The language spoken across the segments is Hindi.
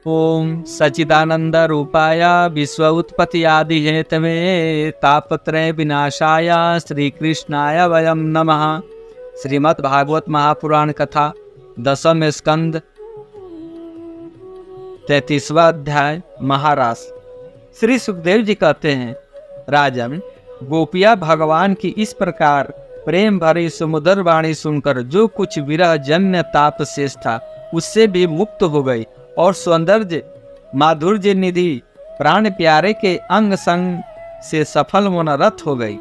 ओम सच्चिदानंद रूपाय विश्व उत्पत्ति आदि हेतवे तापत्रय विनाशाय श्री कृष्णाय वयम नमः। श्रीमद् भागवत महापुराण कथा 10वें स्कंद 33वां अध्याय महारास। श्री सुखदेव जी कहते हैं, राजन, गोपिया भगवान की इस प्रकार प्रेम भरी सुमधुर वाणी सुनकर जो कुछ विरह जन्य ताप शेष था उससे भी मुक्त हो गई और सौंदर्य माधुर्य निधि प्राण प्यारे के अंग संग से सफल मनोरथ हो गई।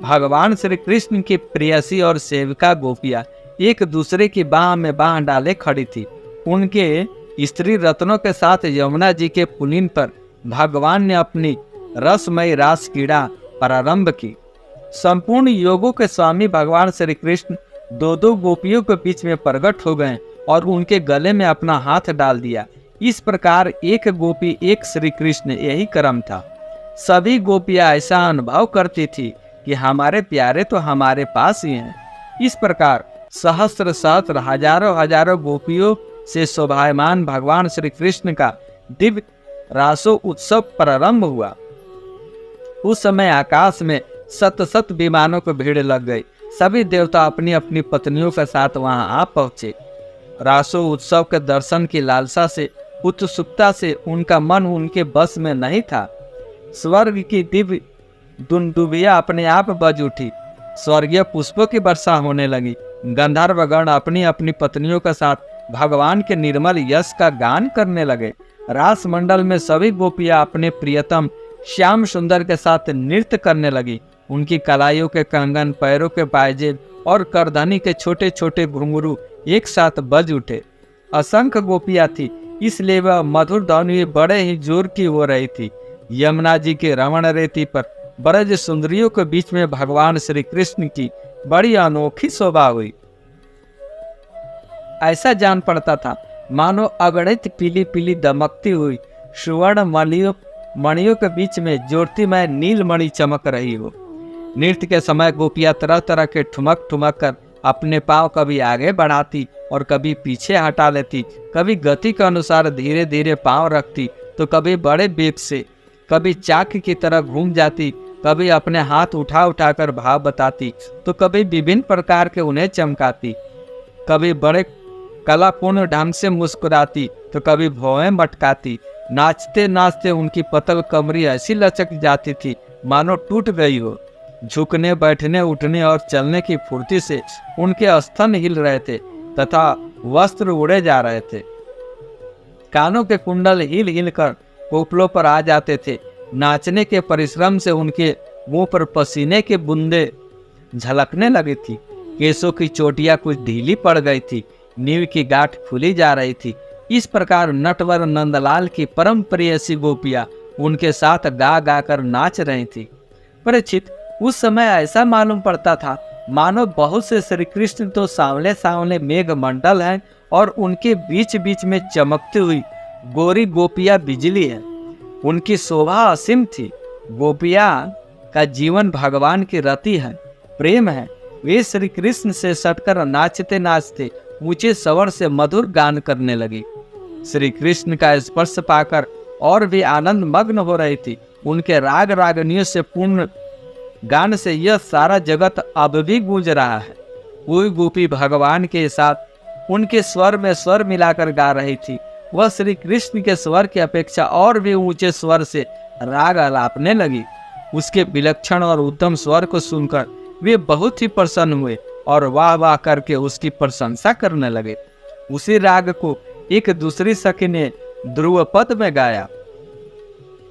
भगवान श्री कृष्ण की प्रेयसी और सेविका गोपिया एक दूसरे की बाह में बाह डाले खड़ी थी। उनके स्त्री रत्नों के साथ यमुना जी के पुलिन पर भगवान ने अपनी रसमयी रास क्रीड़ा प्रारंभ की। संपूर्ण योगों के स्वामी भगवान श्री कृष्ण दो दो गोपियों के बीच में प्रकट हो गए और उनके गले में अपना हाथ डाल दिया। इस प्रकार एक गोपी एक श्री कृष्ण, यही क्रम था। सभी गोपियां ऐसा अनुभव करती थी कि हमारे प्यारे तो हमारे पास ही हैं। इस प्रकार सहस्त्र सहस्त्र हजारों हजारों गोपियों से शोभायमान भगवान श्री कृष्ण का दिव्य रासो उत्सव प्रारंभ हुआ। उस समय आकाश में सत सत विमानों को भीड़ लग गई। सभी देवता अपनी अपनी पत्नियों के साथ वहां आ पहुंचे। रासो उत्सव के दर्शन की लालसा से, उत्सुकता से उनका मन उनके बस में नहीं था। स्वर्ग की दिव्य दुंदुभिया अपने आप बज उठी। स्वर्गीय पुष्पों की वर्षा होने लगी। गंधर्वगण अपनी अपनी पत्नियों के साथ भगवान के निर्मल यश का गान करने लगे। रास मंडल में सभी गोपियां अपने प्रियतम श्याम सुंदर के साथ नृत्य करने लगी। उनकी कलाइयों के कंगन, पैरों के पायजेब और करधनी के छोटे छोटे घुंघरू एक साथ बज उठे। असंख्य गोपियां थी, इसलिए वह मधुर ध्वनि बड़े ही जोर की हो रही थी। यमुना जी के रमण रेती पर ब्रज सुंदरियों के बीच में भगवान श्री कृष्ण की बड़ी अनोखी शोभा हुई। ऐसा जान पड़ता था मानो अगणित पीली पीली दमकती हुई सुवर्ण मणियों के बीच में ज्योतिमय नीलमणि चमक रही हो। नृत्य के समय गोपियां तरह तरह के ठुमक ठुमक कर अपने पांव कभी आगे बढ़ाती और कभी पीछे हटा लेती, कभी गति के अनुसार धीरे धीरे पांव रखती तो कभी बड़े बेग से, कभी चाक की तरह घूम जाती, कभी अपने हाथ उठा उठाकर भाव बताती तो कभी विभिन्न प्रकार के उन्हें चमकाती, कभी बड़े कलापूर्ण ढंग से मुस्कुराती तो कभी भौएं मटकाती। नाचते नाचते उनकी पतल कमरी ऐसी लचक जाती थी मानो टूट गई हो। झुकने, बैठने, उठने और चलने की फुर्ती से उनके स्तन हिल रहे थे तथा वस्त्र उड़े जा रहे थे। कानों के कुंडल हिल हिल कर पोपलों पर आ जाते थे। नाचने के परिश्रम से उनके मुंह पर पसीने के बूंदे झलकने लगी थी। केसों की चोटियां कुछ ढीली पड़ गई थी। नींव की गांठ खुली जा रही थी। इस प्रकार नटवर नंदलाल की परम प्रेयसी गोपियां उनके साथ गा गा कर नाच रही थी। परीक्षित, उस समय ऐसा मालूम पड़ता था मानो बहुत से श्री कृष्ण तो सांवले सांवले मेघ मंडल हैं और उनके बीच बीच में चमकती हुई गोरी गोपियां बिजली है। उनकी शोभा असीम थी। गोपियां का जीवन भगवान की रति है, प्रेम है। वे श्री कृष्ण से सटकर नाचते नाचते ऊंचे स्वर से मधुर गान करने लगी। श्री कृष्ण का स्पर्श पाकर और भी आनंद मग्न हो रही थी। उनके राग रागनियों से पूर्ण गान से यह सारा जगत अब भी गूंज रहा है। कोई गोपी भगवान के साथ उनके स्वर में स्वर मिलाकर गा रही थी। वह श्री कृष्ण के स्वर की अपेक्षा और भी ऊंचे स्वर से राग अलापने लगी। उसके विलक्षण और उत्तम स्वर को सुनकर वे बहुत ही प्रसन्न हुए और वाह वाह करके उसकी प्रशंसा करने लगे। उसी राग को एक दूसरी सखी ने ध्रुवपद में गाया।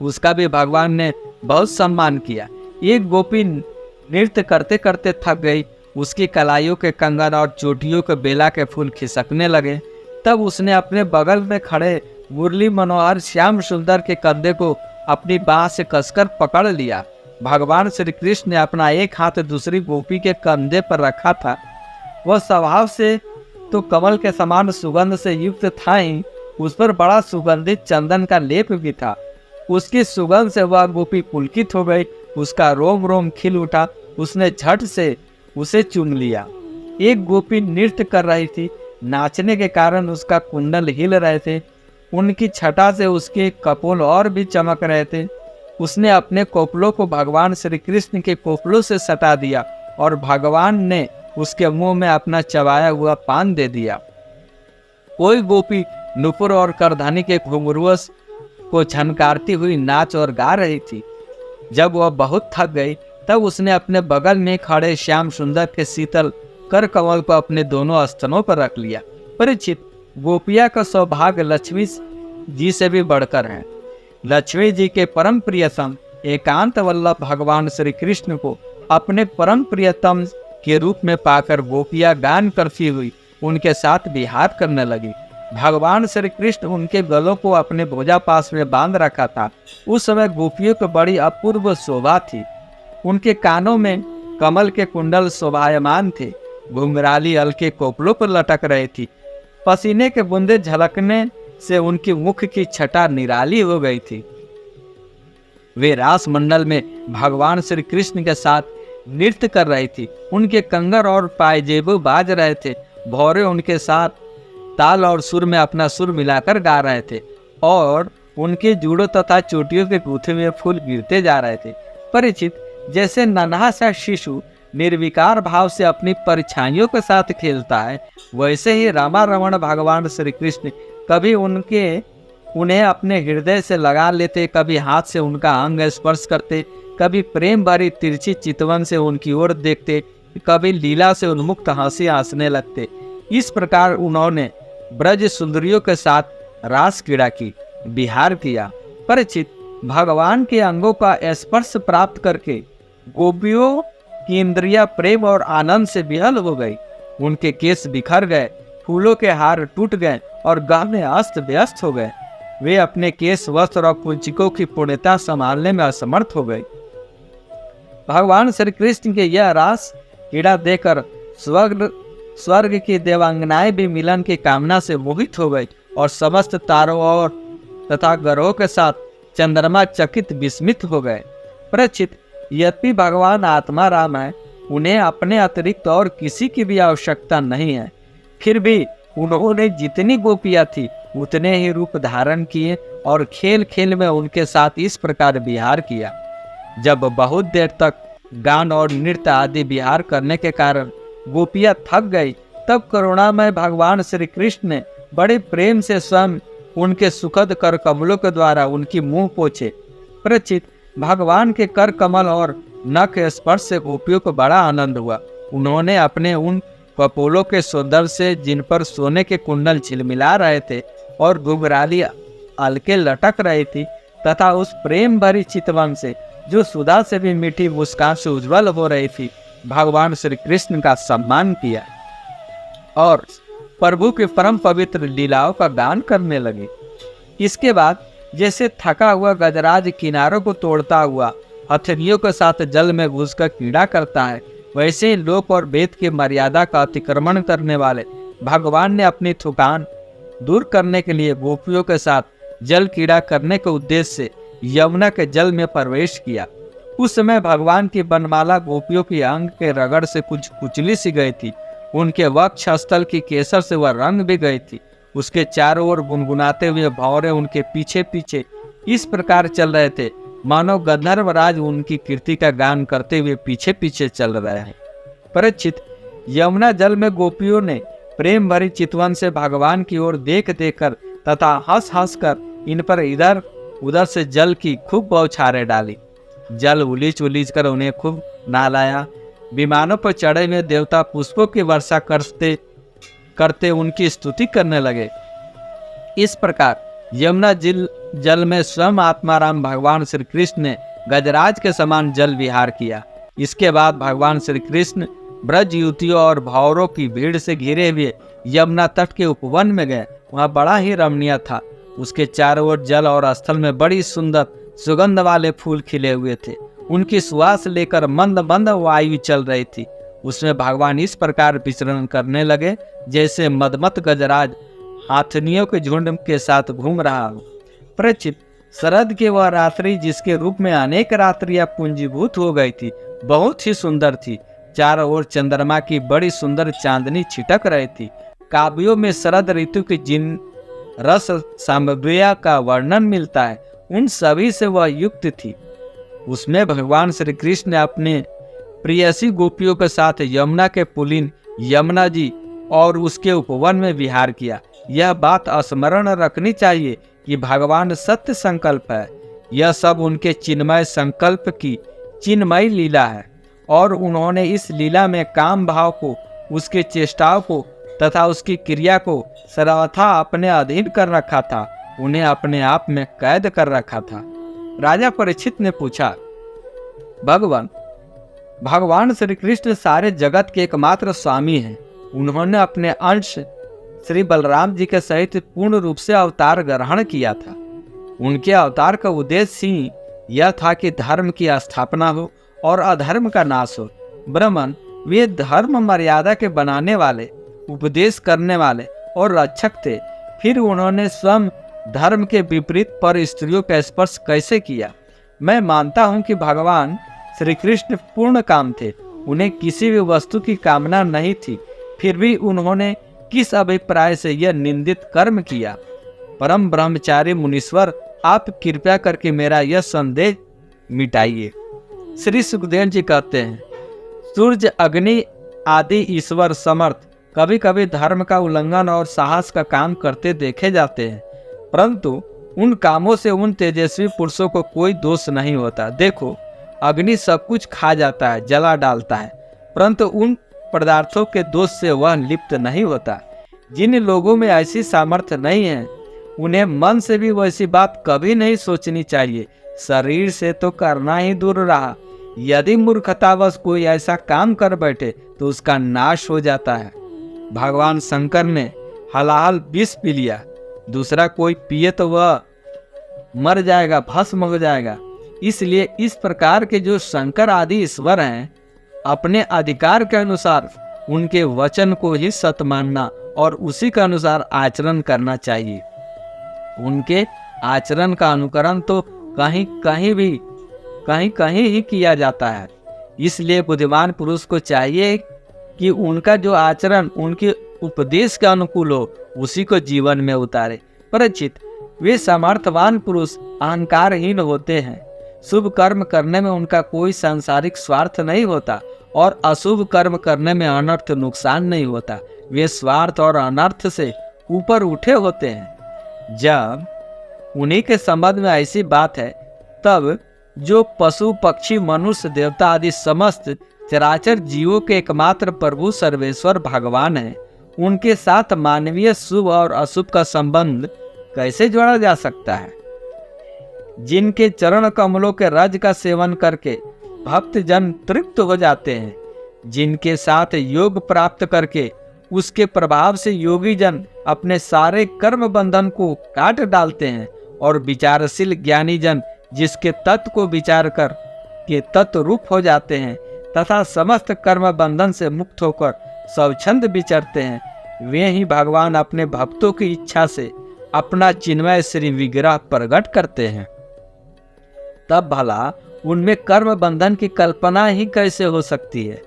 उसका भी भगवान ने बहुत सम्मान किया। एक गोपी नृत्य करते करते थक गई। उसकी कलाइयों के कंगन और चोटियों के बेला के फूल खिसकने लगे। तब उसने अपने बगल में खड़े मुरली मनोहर श्याम सुंदर के कंधे को अपनी बाह से कसकर पकड़ लिया। भगवान श्री कृष्ण ने अपना एक हाथ दूसरी गोपी के कंधे पर रखा था। वह स्वभाव से तो कमल के समान सुगंध से युक्त था ही, उस पर बड़ा सुगंधित चंदन का लेप भी था। उसकी सुगंध से वह गोपी पुलकित हो गई। उसका रोम रोम खिल उठा। उसने झट से उसे चूम लिया। एक गोपी नृत्य कर रही थी। नाचने के कारण उसका कुंडल हिल रहे थे। उनकी छटा से उसके कपोल और भी चमक रहे थे। उसने अपने कोपलों को भगवान श्री कृष्ण के कोपलों से सटा दिया और भगवान ने उसके मुंह में अपना चबाया हुआ पान दे दिया। कोई गोपी नुपुर और करधनी के घुंघरुओं को झनकारती हुई नाच और गा रही थी। जब वह बहुत थक गई तब उसने अपने बगल में खड़े श्याम सुंदर के शीतल कर कमल को अपने दोनों स्तनों पर रख लिया। परीक्षित, गोपिया का सौभाग्य लक्ष्मी जी से भी बढ़कर है। लक्ष्मी जी के परम प्रियतम एकांत वल्लभ भगवान श्री कृष्ण को अपने परम प्रियतम के रूप में पाकर गोपिया गान करती हुई उनके साथ विहार करने लगी। भगवान श्री कृष्ण उनके गलों को अपने भुजा पास में बांध रखा था। उस समय गोपियों को बड़ी अपूर्व शोभा थी। उनके कानों में कमल के कुंडल शोभायमान थे, घुंघराली हल्के कोपलों पर लटक रही थी। पसीने के बूंदे झलकने से उनकी मुख की छटा निराली हो गई थी। वे रास मंडल में भगवान श्री कृष्ण के साथ नृत्य कर रही थी। उनके कंगर और पायजेबू बाज रहे थे। भौरे उनके साथ ताल और सुर में अपना सुर मिलाकर गा रहे थे और उनके जूड़ों तथा चोटियों के गूथे में फूल गिरते जा रहे थे। परिचित, जैसे नन्हा सा शिशु निर्विकार भाव से अपनी परछाइयों के साथ खेलता है, वैसे ही रामा रमण भगवान श्री कृष्ण कभी उन्हें अपने हृदय से लगा लेते, कभी हाथ से उनका अंग स्पर्श करते, कभी प्रेम भरी तिरछी चितवन से उनकी ओर देखते, कभी लीला से उन्मुक्त हंसी हंसने लगते। इस प्रकार उन्होंने ब्रज सुंदरियों के साथ रास क्रीड़ा की, विहार किया। परिचित, भगवान के अंगों का स्पर्श प्राप्त करके गोपियों की इंद्रियां प्रेम और आनंद से विहल हो गई। उनके केस बिखर गए, फूलों के हार टूट गए और गहने अस्त व्यस्त हो गए। वे अपने केस, वस्त्र और कुंचिकों की पूर्णता संभालने में असमर्थ हो गए। भगवान श्री कृष्ण के यह रास क्रीड़ा देखकर स्वर्ग की देवांगनाएं भी मिलन की कामना से मोहित हो गई और समस्त तारों और तथा ग्रहों के साथ चंद्रमा चकित विस्मित हो गए। परीक्षित, यद्यपि भगवान आत्मा राम है, उन्हें अपने अतिरिक्त और किसी की भी आवश्यकता नहीं है, फिर भी उन्होंने जितनी गोपियां थी उतने ही रूप धारण किए और खेल खेल में उनके साथ इस प्रकार विहार किया। जब बहुत देर तक गान और नृत्य आदि विहार करने के कारण गोपियां थक गई, तब करुणामय भगवान श्री कृष्ण ने बड़े प्रेम से स्वयं उनके सुखद कर कमलों के द्वारा उनकी मुंह पोछे। परीक्षित, भगवान के कर कमल और नख स्पर्श से गोपियों को बड़ा आनंद हुआ। उन्होंने अपने उन कपोलों के सौंदर्य से, जिन पर सोने के कुंडल झिलमिला रहे थे और घुंघराली अलके लटक रही थी, तथा उस प्रेम भरी चितवन से, जो सुधा से भी मीठी मुस्कान से उज्जवल हो रही थी, भगवान श्री कृष्ण का सम्मान किया और प्रभु के परम पवित्र लीलाओं का गान करने लगे। इसके बाद जैसे थका हुआ गजराज किनारों को तोड़ता हुआ हथेलियों के साथ जल में घुसकर क्रीड़ा करता है, वैसे ही लोक और वेद की मर्यादा का अतिक्रमण करने वाले भगवान ने अपनी थकान दूर करने के लिए गोपियों के साथ जल क्रीड़ा करने के उद्देश्य से यमुना के जल में प्रवेश किया। उस समय भगवान की बनमाला गोपियों की अंग के रगड़ से कुछ कुचली सी गई थी। उनके वक्ष स्थल की केसर से वह रंग भी गई थी। उसके चारों ओर गुनगुनाते हुए भौरे उनके पीछे पीछे इस प्रकार चल रहे थे, मानो गंधर्वराज उनकी कीर्ति का गान करते हुए पीछे पीछे चल रहे हैं। परीक्षित, यमुना जल में गोपियों ने प्रेम भरी चितवन से भगवान की ओर देख कर तथा हंस हंस कर इन पर इधर उधर से जल की खूब बौछारें डाली। जल उलीच उलीच कर उन्हें खूब नहलाया। विमानों पर चढ़े हुए देवता पुष्पों की वर्षा करते करते उनकी स्तुति करने लगे। इस प्रकार यमुना जल में स्वयं आत्माराम भगवान श्री कृष्ण ने गजराज के समान जल विहार किया। इसके बाद भगवान श्री कृष्ण ब्रज युवतियों और भौरों की भीड़ से घिरे हुए यमुना तट के उपवन में गए। वहाँ बड़ा ही रमणीय था। उसके चारों ओर जल और स्थल में बड़ी सुंदर सुगंध वाले फूल खिले हुए थे। उनकी सुवास लेकर मंद मंद वायु चल रही थी। उसमें भगवान इस प्रकार विचरण करने लगे जैसे मदमत गजराज हाथनियों के झुंड के साथ घूम रहा हो। परीक्षित, शरद की वह रात्रि, जिसके रूप में अनेक रात्रियां पूंजीभूत हो गई थी, बहुत ही सुंदर थी। चारों ओर चंद्रमा की बड़ी सुंदर चांदनी छिटक रही थी। काव्यों में शरद ऋतु की रस सामग्रिया का वर्णन मिलता है, उन सभी से वह युक्त थी। उसमें भगवान श्री कृष्ण ने अपने प्रियसी गोपियों के साथ यमुना के पुलिन यमुना जी और उसके उपवन में विहार किया। यह बात स्मरण रखनी चाहिए कि भगवान सत्य संकल्प है। यह सब उनके चिन्मय संकल्प की चिन्मयी लीला है और उन्होंने इस लीला में काम भाव को, उसके चेष्टाओं को तथा उसकी क्रिया को सर्वथा अपने अधीन कर रखा था, उन्हें अपने आप में कैद कर रखा था। राजा परीक्षित ने पूछा, भगवान श्री कृष्ण सारे जगत के एकमात्र स्वामी हैं। उन्होंने अपने अंश श्री बलराम जी के सहित पूर्ण रूप से अवतार ग्रहण किया था। उनके अवतार का उद्देश्य ही यह था कि धर्म की स्थापना हो और अधर्म का नाश हो। ब्राह्मण वे धर्म मर्यादा के बनाने वाले, उपदेश करने वाले और रक्षक थे। फिर उन्होंने स्वयं धर्म के विपरीत पर स्त्रियों का स्पर्श कैसे किया? मैं मानता हूँ कि भगवान श्री कृष्ण पूर्ण काम थे, उन्हें किसी भी वस्तु की कामना नहीं थी। फिर भी उन्होंने किस अभिप्राय से यह निंदित कर्म किया? परम ब्रह्मचारी मुनीश्वर, आप कृपया करके मेरा यह संदेह मिटाइए। श्री सुखदेव जी कहते हैं, सूर्य, अग्नि आदि ईश्वर समर्थ कभी कभी धर्म का उल्लंघन और साहस का काम करते देखे जाते हैं, परंतु उन कामों से उन तेजस्वी पुरुषों को कोई दोष नहीं होता। देखो, अग्नि सब कुछ खा जाता है, जला डालता है, परंतु उन पदार्थों के दोष से वह लिप्त नहीं होता। जिन लोगों में ऐसी सामर्थ्य नहीं है, उन्हें मन से भी वैसी बात कभी नहीं सोचनी चाहिए। शरीर से तो करना ही दूर रहा, यदि मूर्खतावश कोई ऐसा काम कर बैठे तो उसका नाश हो जाता है। भगवान शंकर ने हलाहल विष पी लिया, दूसरा कोई पिए तो वह मर जाएगा, भस्म हो जाएगा। इसलिए इस प्रकार के जो शंकर आदि ईश्वर हैं, अपने अधिकार के अनुसार उनके वचन को ही सत्य मानना और उसी के अनुसार आचरण करना चाहिए। उनके आचरण का अनुकरण तो कहीं कहीं ही किया जाता है। इसलिए बुद्धिमान पुरुष को चाहिए कि उनका जो आचरण उनके उपदेश के अनुकूल हो, उसी को जीवन में उतारे। परीक्षित, वे सामर्थ्यवान पुरुष अहंकारहीन होते हैं। शुभ कर्म करने में उनका कोई सांसारिक स्वार्थ नहीं होता और अशुभ कर्म करने में अनर्थ नुकसान नहीं होता। वे स्वार्थ और अनर्थ से ऊपर उठे होते हैं। जब उन्हीं के संबंध में ऐसी बात है, तब जो पशु पक्षी मनुष्य देवता आदि समस्त चराचर जीवों के एकमात्र प्रभु सर्वेश्वर भगवान हैं, उनके साथ मानवीय शुभ और अशुभ का संबंध कैसे जोड़ा जा सकता है? जिनके चरण कमलों के रज का सेवन करके भक्त जन तृप्त हो जाते हैं, जिनके साथ योग प्राप्त करके उसके प्रभाव से योगी जन अपने सारे कर्म बंधन को काट डालते हैं, और विचारशील ज्ञानी जन जिसके तत्व को विचार कर के तत्व रूप हो जाते हैं तथा समस्त कर्म बंधन से मुक्त होकर स्वच्छंद विचरते हैं, वे ही भगवान अपने भक्तों की इच्छा से अपना चिन्मय श्री विग्रह प्रकट करते हैं। तब भला उनमें कर्म बंधन की कल्पना ही कैसे हो सकती है?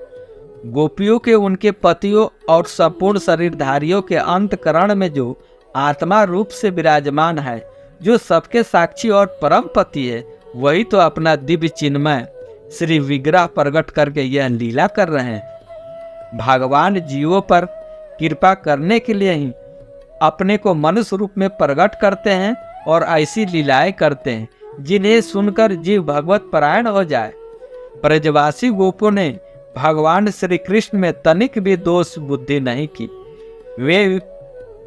गोपियों के, उनके पतियों और संपूर्ण शरीरधारियों के अंतकरण में जो आत्मा रूप से विराजमान है, जो सबके साक्षी और परम पति है, वही तो अपना दिव्य चिन्मय श्री विग्रह प्रकट करके यह लीला कर रहे हैं। भगवान जीवों पर कृपा करने के लिए ही अपने को मनुष्य रूप में प्रकट करते हैं और ऐसी लीलाएं करते हैं जिन्हें सुनकर जीव भगवत परायण हो जाए। ब्रजवासी गोपों ने भगवान श्री कृष्ण में तनिक भी दोष बुद्धि नहीं की। वे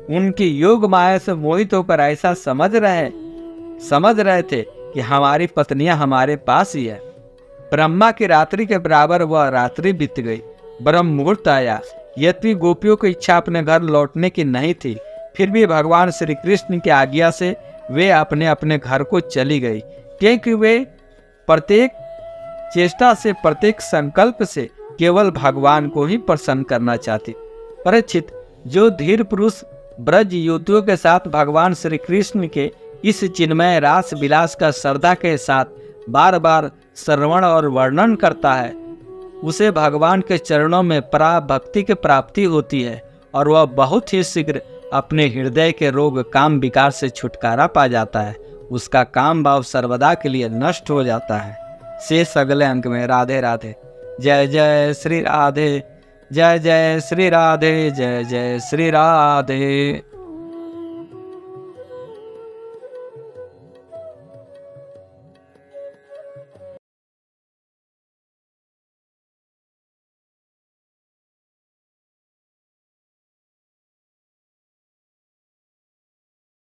उनकी योग माया से मोहित होकर ऐसा समझ रहे थे कि हमारी पत्नियां हमारे पास ही है। ब्रह्मा की रात्रि के बराबर वह रात्रि बीत गई। ब्रह्म मुहूर्त आया। यद्यपि गोपियों की इच्छा अपने घर लौटने की नहीं थी, फिर भी भगवान श्री कृष्ण की आज्ञा से वे अपने अपने घर को चली गई, क्योंकि वे प्रत्येक चेष्टा से, प्रत्येक संकल्प से केवल भगवान को ही प्रसन्न करना चाहती। परीक्षित, जो धीर पुरुष ब्रज युवतियों के साथ भगवान श्री कृष्ण के इस चिन्मय रास विलास का श्रद्धा के साथ बार बार श्रवण और वर्णन करता है, उसे भगवान के चरणों में परा भक्ति की प्राप्ति होती है और वह बहुत ही शीघ्र अपने हृदय के रोग काम विकार से छुटकारा पा जाता है, उसका काम भाव सर्वदा के लिए नष्ट हो जाता है। शेष अगले अंक में। राधे राधे। जय जय श्री राधे, जय जय श्री राधे, जय जय श्री राधे।